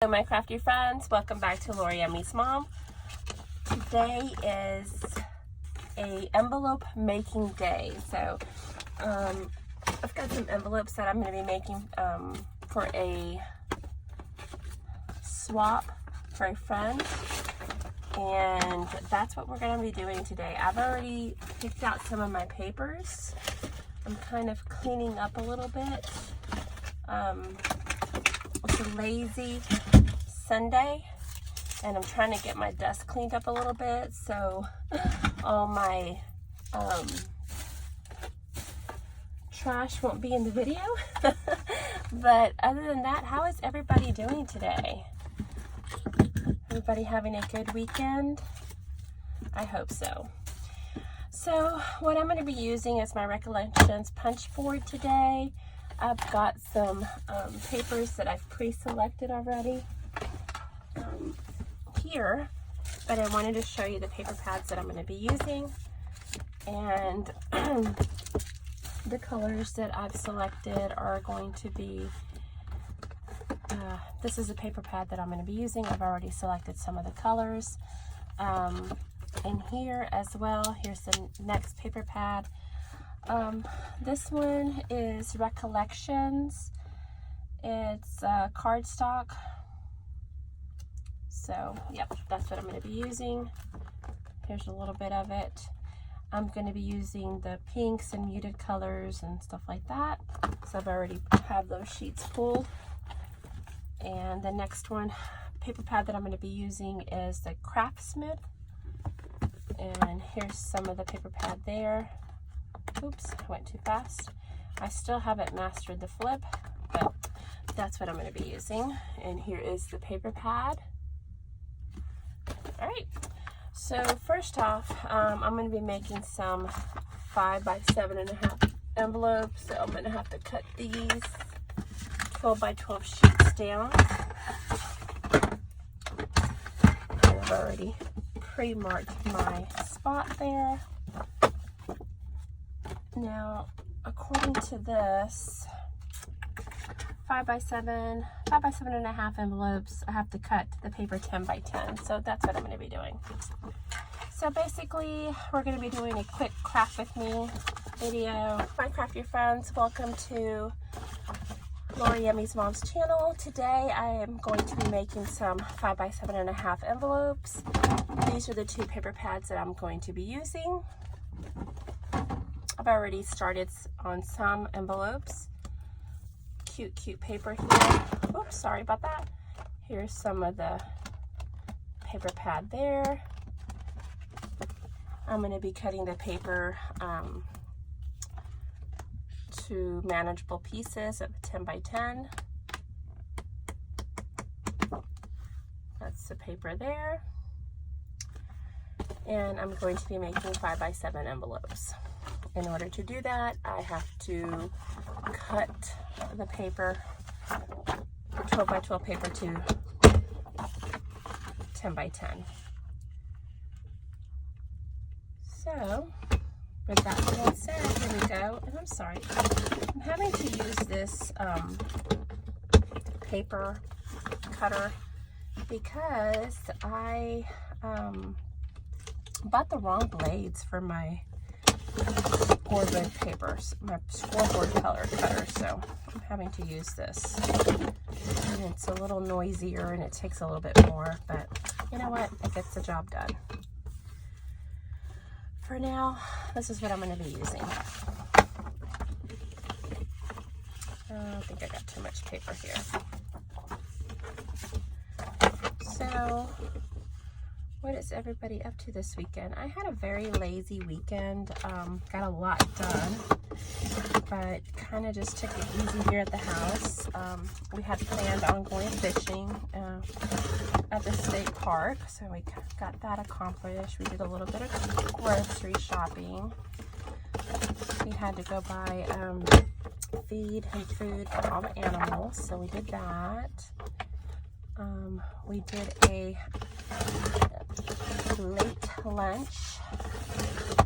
Hello my crafty friends, welcome back to Lori Emmy's Mom. Today is a envelope making day. So I've got some envelopes that I'm going to be making for a swap for a friend, and that's what we're going to be doing today. I've already picked out some of my papers. I'm kind of cleaning up a little bit. It's a lazy Sunday and I'm trying to get my desk cleaned up a little bit so all my trash won't be in the video. But other than that, how is everybody doing today? Everybody having a good weekend? I hope so. So what I'm going to be using is my Recollections punch board today. I've got some papers that I've pre-selected already here, but I wanted to show you the paper pads that I'm going to be using and the colors that I've selected are going to be, this is a paper pad that I'm going to be using. I've already selected some of the colors. And here as well, here's the next paper pad. This one is Recollections. It's cardstock. So, yep, that's what I'm going to be using. Here's a little bit of it. I'm going to be using the pinks and muted colors and stuff like that. So I've already have those sheets pulled. And the next one, paper pad that I'm going to be using is the Craftsmith. And here's some of the paper pad there. Oops, I went too fast. I still haven't mastered the flip, but that's what I'm going to be using. And here is the paper pad. All right, so first off, I'm going to be making some 5 by 7.5 envelopes. So I'm going to have to cut these 12 by 12 sheets down. I've already pre-marked my spot there. Now, according to this, 5 by 7.5 envelopes, I have to cut the paper 10 by 10. So that's what I'm going to be doing. So basically, we're going to be doing a quick craft with me video. My crafty friends, welcome to Lori Emmy's Mom's channel. Today, I am going to be making some 5 by 7.5 envelopes. These are the two paper pads that I'm going to be using. I've already started on some envelopes. Cute paper here. Oops, sorry about that. Here's some of the paper pad there. I'm going to be cutting the paper to manageable pieces of 10 by 10. That's the paper there. And I'm going to be making 5 by 7 envelopes. In order to do that, I have to cut the paper, 12 by 12 paper to 10 by 10. So, with that being said, here we go. And I'm sorry, I'm having to use this paper cutter because I bought the wrong blades for my scoreboard papers, my scoreboard color cutter, so I'm having to use this. And it's a little noisier and it takes a little bit more, but you know what? It gets the job done. For now, this is what I'm going to be using. I think I got too much paper here. So, what is everybody up to this weekend? I had a very lazy weekend. Got a lot done, but kind of just took it easy here at the house. We had planned on going fishing at the state park, so we got that accomplished. We did a little bit of grocery shopping. We had to go buy feed and food for all the animals, so we did that. We did a late lunch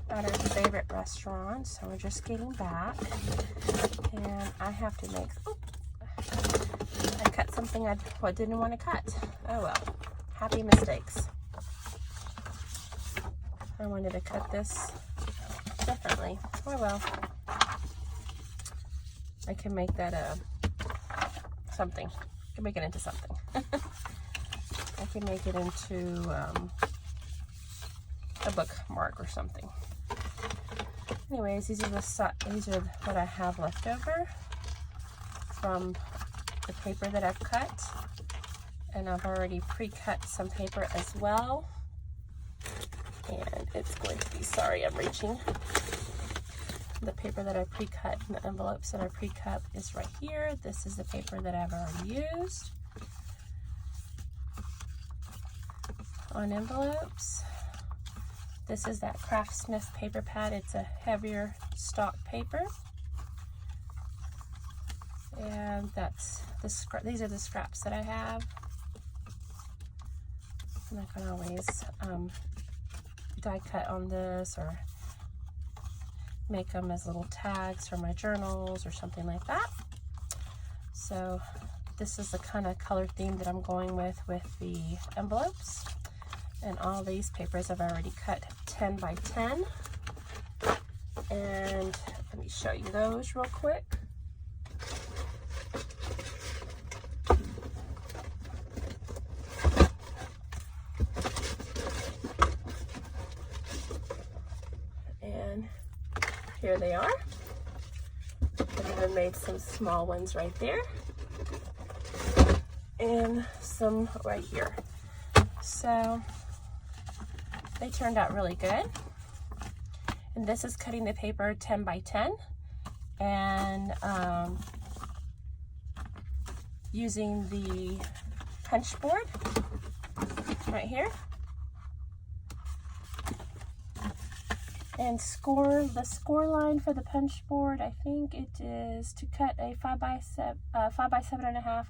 at our favorite restaurant, so we're just getting back, and I have to make, I cut some something I didn't want to cut. Oh well, happy mistakes. I wanted to cut this differently. Oh well. I can make that something. I can make it into something. I can make it into a bookmark or something. Anyways, these are what I have left over from the paper that I've cut, and I've already pre-cut some paper as well. And it's going to be, sorry, I'm reaching. The paper that I pre-cut and the envelopes that I pre-cut is right here. This is the paper that I've already used on envelopes. This is that Craftsmith paper pad. It's a heavier stock paper. And that's these are the scraps that I have. And I can always die cut on this or make them as little tags for my journals or something like that. So this is the kind of color theme that I'm going with the envelopes. And all these papers I've already cut 10 by 10. And let me show you those real quick. And here they are. I've even made some small ones right there. And some right here. So they turned out really good. And this is cutting the paper 10 by 10 and using the punch board right here. And the score line for the punch board, I think it is to cut a 5 by 7.5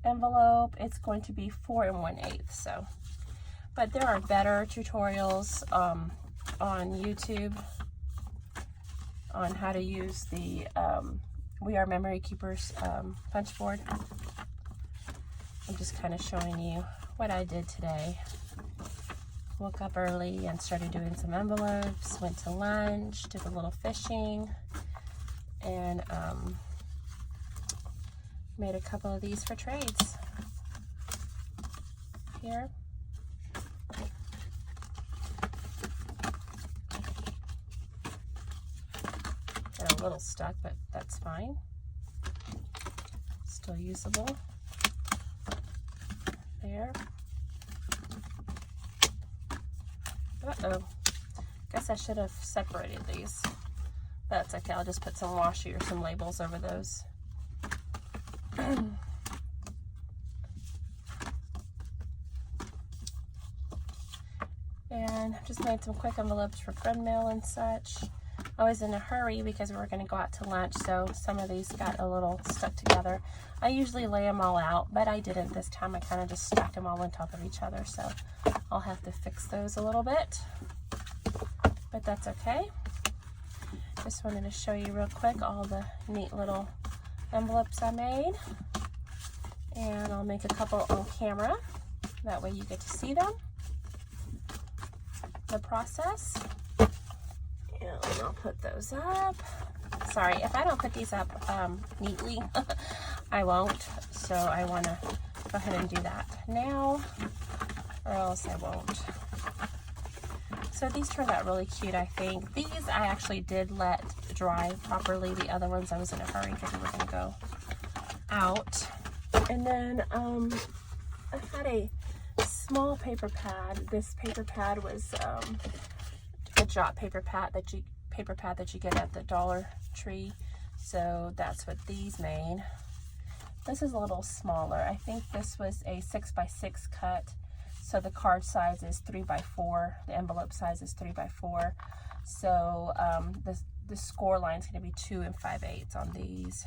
envelope. It's going to be 4 1/8. So, but there are better tutorials on YouTube on how to use the We Are Memory Keepers punch board. I'm just kind of showing you what I did today. Woke up early and started doing some envelopes, went to lunch, did a little fishing, and made a couple of these for trades here. They're a little stuck, but that's fine. Still usable. There. Uh-oh. Guess I should have separated these. That's okay. I'll just put some washi or some labels over those. And just made some quick envelopes for friend mail and such. I was in a hurry because we were going to go out to lunch, so some of these got a little stuck together. I usually lay them all out, but I didn't this time. I kind of just stacked them all on top of each other, so I'll have to fix those a little bit, but that's okay. Just wanted to show you real quick all the neat little envelopes I made, and I'll make a couple on camera. That way you get to see them, the process. And I'll put those up. Sorry, if I don't put these up neatly, I won't. So I want to go ahead and do that now, or else I won't. So these turned out really cute, I think. These I actually did let dry properly. The other ones I was in a hurry because we were going to go out. And then I had a small paper pad. This paper pad was a Jot paper pad that you get at the Dollar Tree. So that's what these made. This is a little smaller. I think this was a 6 by 6 cut. So the card size is 3 by 4. The envelope size is 3 by 4. So the score line is going to be 2 5/8 on these.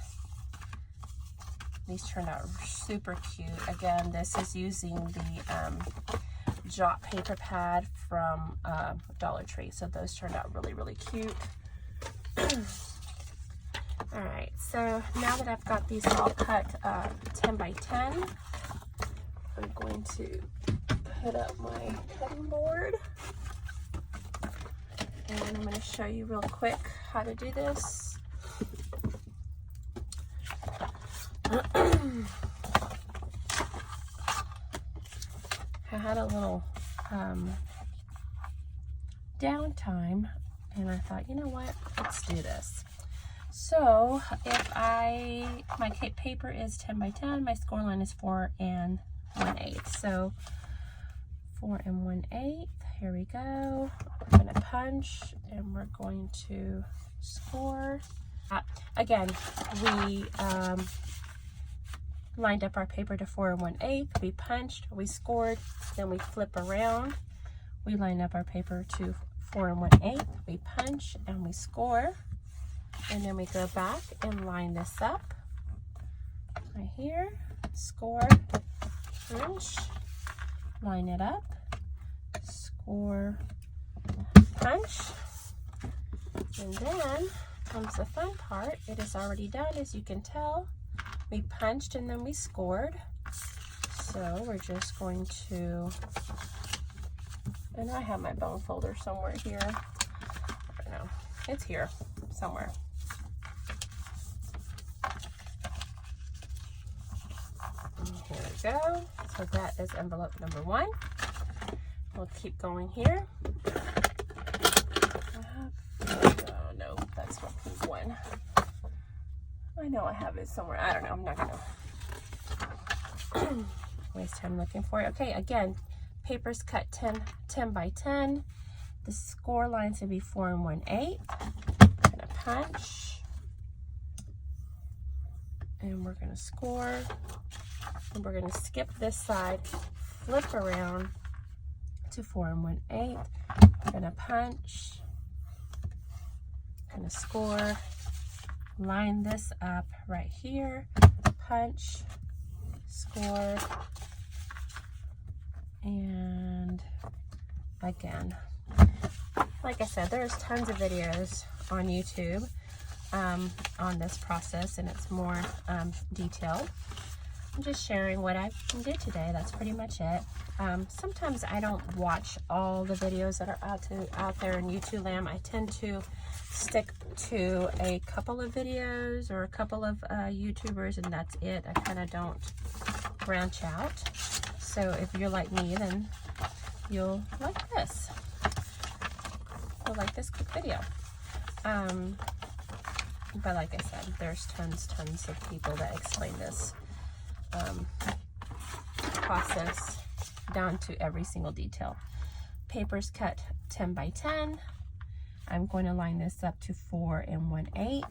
These turned out super cute. Again, this is using the Jot paper pad from Dollar Tree. So those turned out really, really cute. All right, so now that I've got these all cut 10 by 10, I'm going to hit up my cutting board. And I'm going to show you real quick how to do this. I had a little downtime, and I thought, you know what, let's do this. So if my paper is 10 by 10, my score line is 4 1/8. So 4 1/8, here we go. We're going to punch and we're going to score. Again, we lined up our paper to 4 1/8, we punched, we scored, then we flip around. We line up our paper to 4 1/8, we punch and we score. And then we go back and line this up right here, score, punch, line it up, score, punch. And then comes the fun part. It is already done, as you can tell. We punched and then we scored. So we're just going to, and I have my bone folder somewhere here. I don't know, it's here somewhere. Here we go. So that is envelope number 1. We'll keep going here. Oh no, that's not pink one. I know I have it somewhere. I don't know. I'm not gonna waste time looking for it. Okay, again, paper's cut 10 by 10. The score line should be 4 1/8. I'm gonna punch, and we're gonna score. And we're going to skip this side, flip around to 4 1/8. I'm going to punch, going to score, line this up right here, punch, score, and again. Like I said, there's tons of videos on YouTube on this process, and it's more detailed. I'm just sharing what I did today. That's pretty much it. Sometimes I don't watch all the videos that are out there in YouTube land. I tend to stick to a couple of videos or a couple of YouTubers, and that's it. I kind of don't branch out. So if you're like me, then you'll like this. You'll like this quick video. But like I said, there's tons of people that explain this process down to every single detail. Paper's cut 10 by 10. I'm going to line this up to 4 1/8,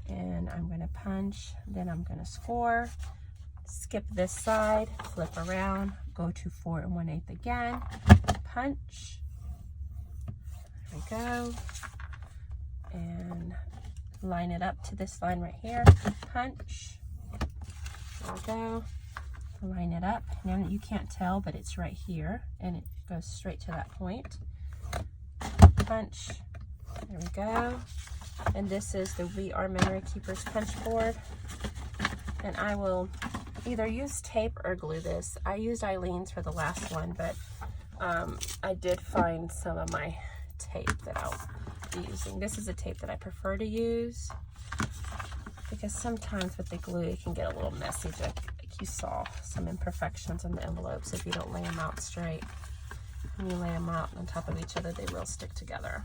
and I'm going to punch, then I'm going to score, skip this side, flip around, go to 4 1/8 again, punch, there we go, and line it up to this line right here, punch, there we go, line it up. Now you can't tell, but it's right here, and it goes straight to that point. Punch, there we go. And this is the We Are Memory Keepers punch board. And I will either use tape or glue this. I used Eileen's for the last one, but I did find some of my tape that I'll be using. This is a tape that I prefer to use, because sometimes with the glue it can get a little messy. Like you saw some imperfections on the envelopes if you don't lay them out straight. When you lay them out on top of each other, they will stick together.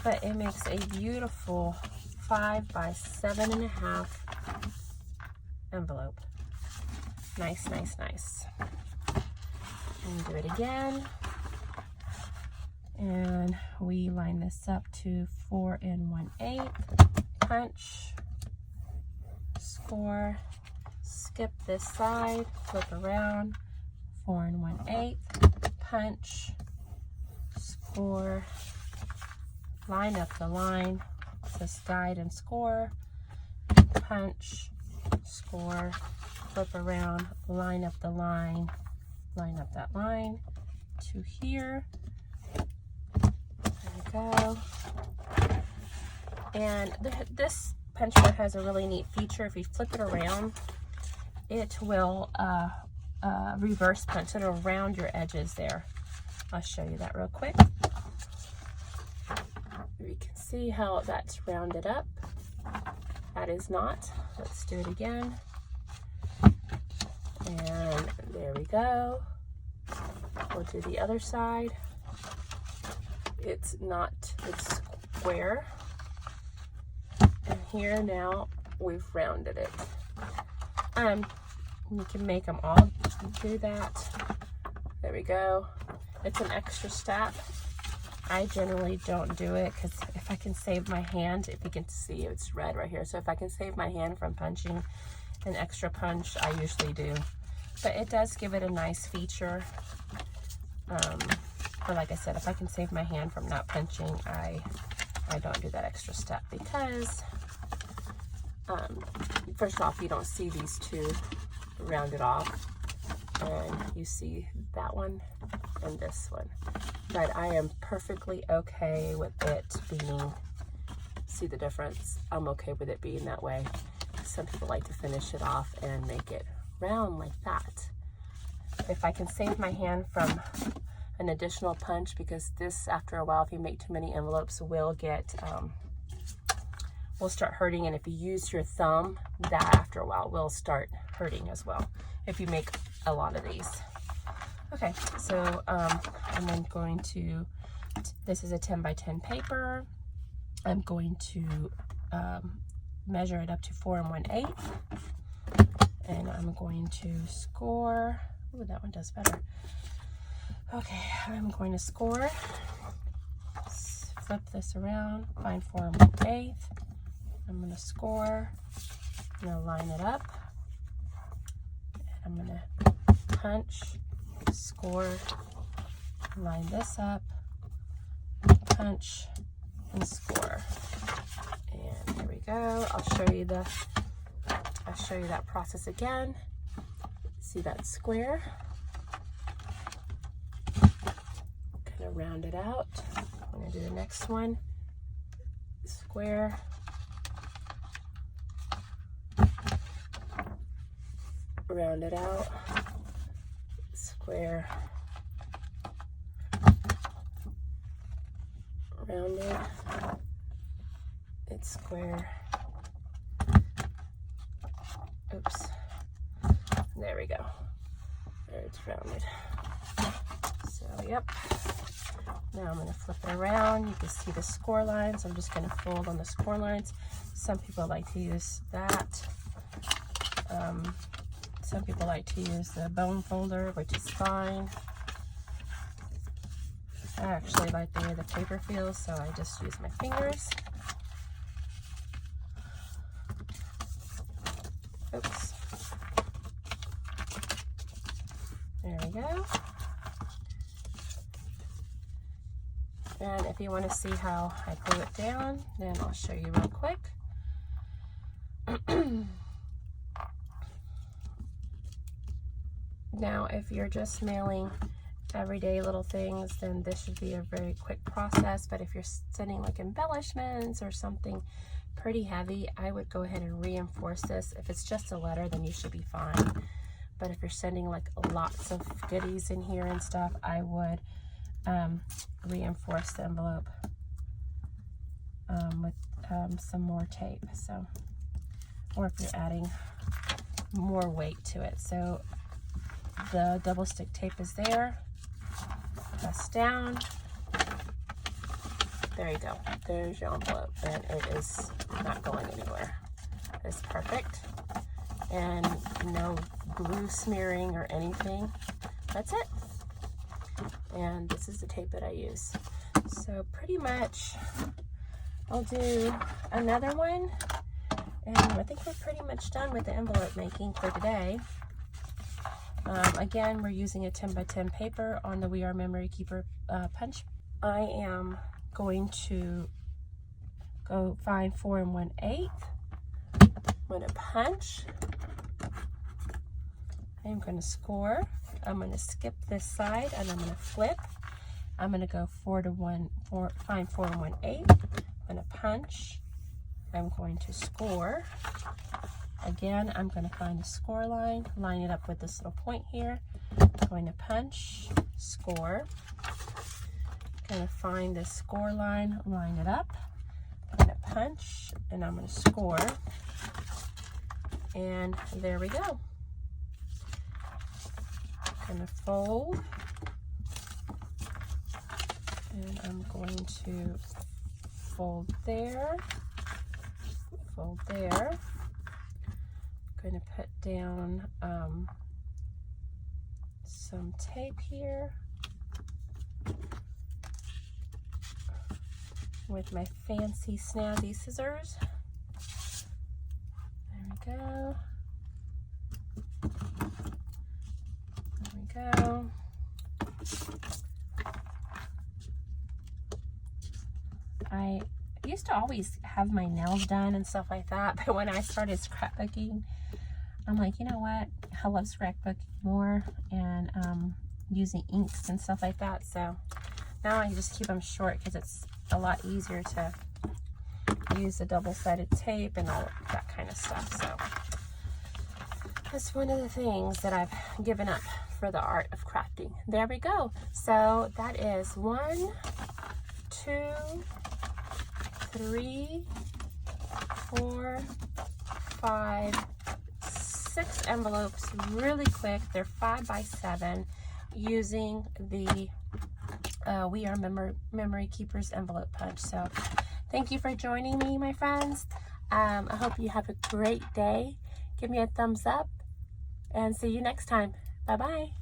But it makes a beautiful 5 by 7.5 envelope. Nice, nice, nice. And do it again. And we line this up to 4 1/8. Punch, score, skip this side, flip around, 4 1/8, punch, score, line up the line, just guide and score, punch, score, flip around, line up the line, line up that line to here. There we go. And this puncher has a really neat feature. If you flip it around, it will reverse punch it around your edges there. I'll show you that real quick. You can see how that's rounded up. That is not. Let's do it again. And there we go. We'll do the other side. It's not, it's square. And here now we've rounded it. You can make them all do that. There we go. It's an extra step. I generally don't do it because if I can save my hand, if you can see it's red right here. So if I can save my hand from punching an extra punch, I usually do. But it does give it a nice feature. But like I said, if I can save my hand from not punching, I don't do that extra step because first off, you don't see these two rounded off, and you see that one and this one. But I am perfectly okay with it being, see the difference? I'm okay with it being that way. Some people like to finish it off and make it round like that. If I can save my hand from an additional punch, because this, after a while, if you make too many envelopes, will get, will start hurting. And if you use your thumb, that after a while will start hurting as well, if you make a lot of these. Okay, so I'm then going to, this is a 10 by 10 paper. I'm going to measure it up to 4 1/8. And I'm going to score. Ooh, that one does better. Okay, I'm going to score. Flip this around, find 4 1/8. I'm going to score. I'm going to line it up. And I'm going to punch, score, line this up, punch, and score. And there we go. I'll show you that process again. See that square? Kind of round it out. I'm going to do the next one. Square. Round it out. Square. Rounded. It's square. Oops. There we go. There, it's rounded. So, yep. Now I'm going to flip it around. You can see the score lines. I'm just going to fold on the score lines. Some people like to use that. Some people like to use the bone folder, which is fine. I actually like the way the paper feels, so I just use my fingers. Oops. There we go. And if you want to see how I glue it down, then I'll show you real quick. Now, if you're just mailing everyday little things, then this should be a very quick process. But if you're sending like embellishments or something pretty heavy, I would go ahead and reinforce this. If it's just a letter, then you should be fine. But if you're sending like lots of goodies in here and stuff, I would reinforce the envelope with some more tape. So, or if you're adding more weight to it. So the double stick tape is there. Press down. There you go. There's your envelope, and it is not going anywhere. It's perfect, and no glue smearing or anything. That's it. And this is the tape that I use. So pretty much I'll do another one, and I think we're pretty much done with the envelope making for today. Again, we're using a 10 by 10 paper on the We Are Memory Keeper punch. I am going to go find 4 1/8. I'm going to punch. I'm going to score. I'm going to skip this side and I'm going to flip. I'm going to go find 4 1/8. I'm going to punch, I'm going to score. Again, I'm going to find a score line, line it up with this little point here. I'm going to punch, score. I'm going to find this score line, line it up. I'm going to punch, and I'm going to score. And there we go. I'm going to fold. And I'm going to fold there, fold there. I'm going to put down some tape here with my fancy snazzy scissors. There we go. There we go. I used to always have my nails done and stuff like that, but when I started scrapbooking, I'm like, you know what? I love scrapbooking more and using inks and stuff like that. So now I just keep them short because it's a lot easier to use the double-sided tape and all that kind of stuff. So that's one of the things that I've given up for the art of crafting. There we go. So that is 1, 2, 3, 4, 5, 6 envelopes really quick. They're 5 by 7 using the We Are Memory Keepers envelope punch. So thank you for joining me, my friends. I hope you have a great day. Give me a thumbs up and see you next time. Bye-bye.